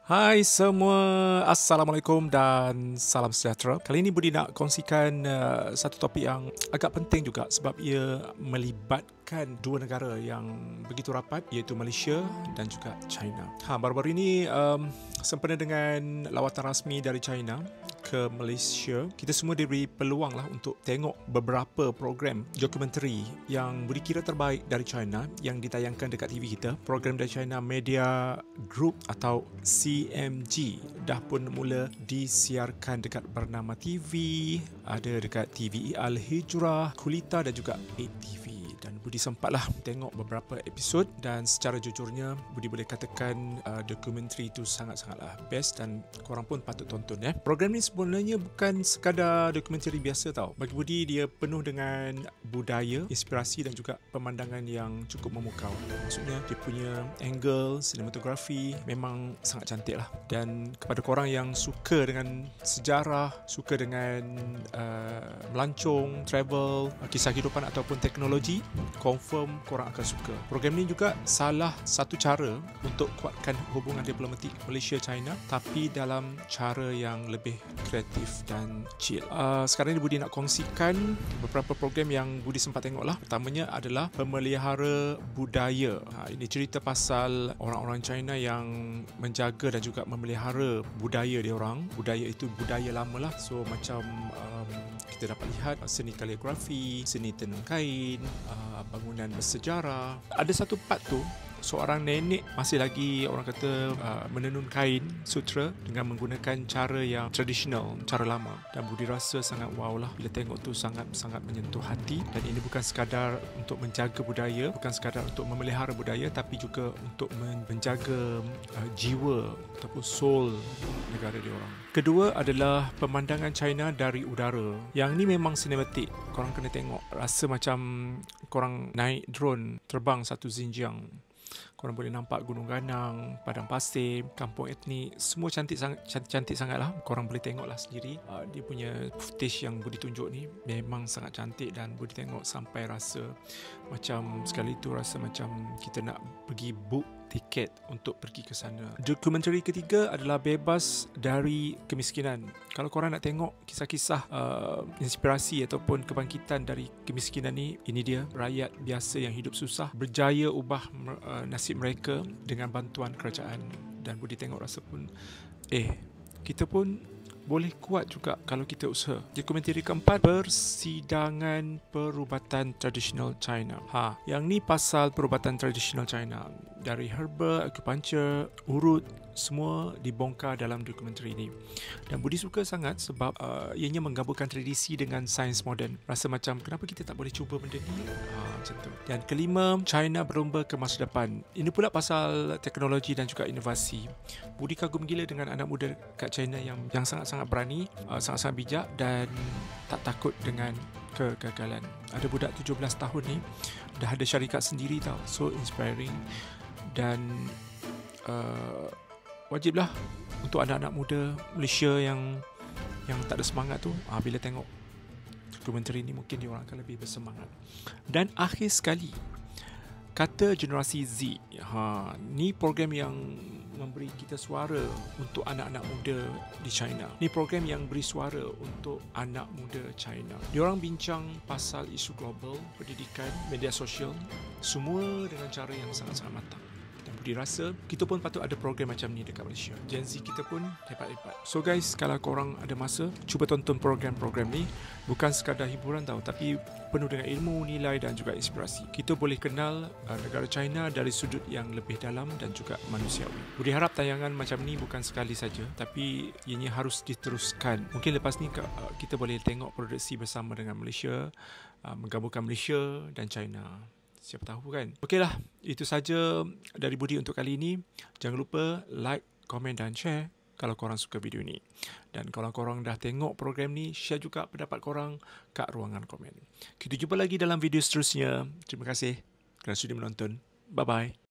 Hai semua, Assalamualaikum dan salam sejahtera. Kali ini Budi nak kongsikan satu topik yang agak penting juga sebab ia melibatkan dua negara yang begitu rapat, iaitu Malaysia dan juga China. Baru-baru ini sempena dengan lawatan rasmi dari China ke Malaysia, kita semua diberi peluang lah untuk tengok beberapa program dokumentari yang Budi kira terbaik dari China yang ditayangkan dekat TV kita. Program dari China Media Group atau CMG dah pun mula disiarkan dekat Bernama TV, ada dekat TVE Al-Hijrah, Kulita dan juga 8TV. Dan Budi sempatlah tengok beberapa episod dan secara jujurnya Budi boleh katakan dokumentari itu sangat-sangatlah best dan korang pun patut tonton ya. Program ni sebenarnya bukan sekadar dokumentari biasa tau. Bagi Budi dia penuh dengan budaya, inspirasi dan juga pemandangan yang cukup memukau. Maksudnya dia punya angle, sinematografi memang sangat cantik lah. Dan kepada korang yang suka dengan sejarah, suka dengan melancong, travel, kisah kehidupan ataupun teknologi, confirm korang akan suka. Program ni juga salah satu cara untuk kuatkan hubungan diplomatik Malaysia-China tapi dalam cara yang lebih kreatif dan chill. Sekarang ni Budi nak kongsikan beberapa program yang Budi sempat tengok lah. Pertamanya adalah Pemelihara Budaya. Ini cerita pasal orang-orang China yang menjaga dan juga memelihara budaya dia orang. Budaya itu budaya lama lah. So macam kita dapat lihat seni kaligrafi, seni tenun kain, bangunan bersejarah. Ada satu part tu seorang nenek masih lagi orang kata menenun kain sutra dengan menggunakan cara yang tradisional, cara lama, dan Budi rasa sangat wow lah bila tengok tu, sangat menyentuh hati. Dan ini bukan sekadar untuk menjaga budaya, bukan sekadar untuk memelihara budaya, tapi juga untuk menjaga jiwa ataupun soul negara dia orang. Kedua adalah pemandangan China dari udara. Yang ni memang sinematik. Korang kena tengok, rasa macam korang naik drone terbang satu Xinjiang. Korang boleh nampak gunung ganang, padang pasir, kampung etnik, semua cantik sangat lah. Korang boleh tengok lah sendiri. Dia punya footage yang Budi tunjuk ni memang sangat cantik dan Budi tengok sampai rasa macam sekali tu rasa macam kita nak pergi book tiket untuk pergi ke sana. Dokumentari ketiga adalah Bebas dari Kemiskinan. Kalau korang nak tengok kisah-kisah inspirasi ataupun kebangkitan dari kemiskinan ni, ini dia, rakyat biasa yang hidup susah berjaya ubah nasib mereka dengan bantuan kerajaan. Dan Budi tengok rasa pun kita pun boleh kuat juga kalau kita usaha. Dokumentari keempat, Persidangan Perubatan Tradisional China. Yang ni pasal perubatan tradisional China. Dari herbal, acupuncture, urut, semua dibongkar dalam dokumentari ini. Dan Budi suka sangat sebab ianya menggabungkan tradisi dengan sains moden. Rasa macam kenapa kita tak boleh cuba benda ni? Macam tu. Dan kelima, China berlomba ke masa depan. Ini pula pasal teknologi dan juga inovasi. Budi kagum gila dengan anak muda kat China yang sangat-sangat berani, sangat-sangat bijak dan tak takut dengan kegagalan. Ada budak 17 tahun ni dah ada syarikat sendiri tau. So inspiring. Dan wajiblah untuk anak-anak muda Malaysia yang tak ada semangat tu, bila tengok dokumentari ni mungkin diorang akan lebih bersemangat. Dan akhir sekali, Kata Generasi Z. Ni program yang memberi kita suara untuk anak-anak muda di China. Ni program yang beri suara untuk anak muda China. Diorang bincang pasal isu global, pendidikan, media sosial, semua dengan cara yang sangat-sangat matang. Dan Budi rasa kita pun patut ada program macam ni dekat Malaysia. Gen Z kita pun hebat-hebat. So guys, kalau korang ada masa, cuba tonton program-program ni. Bukan sekadar hiburan tau, tapi penuh dengan ilmu, nilai dan juga inspirasi. Kita boleh kenal negara China dari sudut yang lebih dalam dan juga manusiawi. Budi harap tayangan macam ni bukan sekali saja, tapi ianya harus diteruskan. Mungkin lepas ni kita boleh tengok produksi bersama dengan Malaysia, menggabungkan Malaysia dan China. Siapa tahu kan. Okeylah, itu saja dari Budi untuk kali ini. Jangan lupa like, komen dan share kalau korang suka video ni. Dan kalau korang dah tengok program ni, share juga pendapat korang kat ruangan komen. Kita jumpa lagi dalam video seterusnya. Terima kasih kerana sudi menonton. Bye-bye.